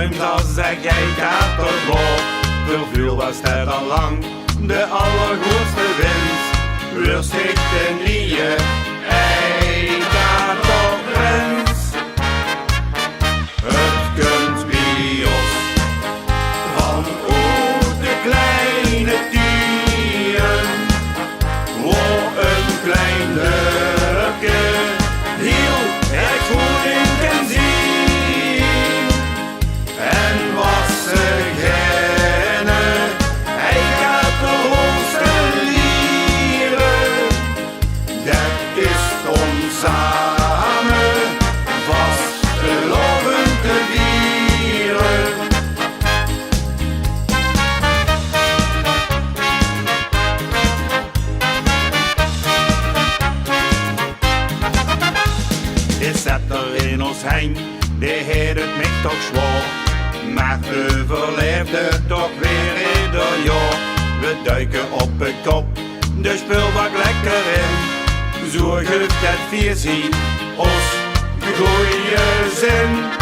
ruimt als de geikaterblok. Vervuil was het al lang, de allergoedste wind. We stichten nieuwe eikaterprins. Het kunt bij ons van uit de kleine dieren, waar een klein dorpje heel erg goed in kan zien. En wat ze kennen, eikaterholste lieren, dat is om samen vast geloven te vieren. Is zat er in ons heen, die heeft het mij toch zwaar, maar overleefde toch weer ieder jaar. We duiken op een kop, de spulbak lekker in, zo geeft het vier ons goeie zin.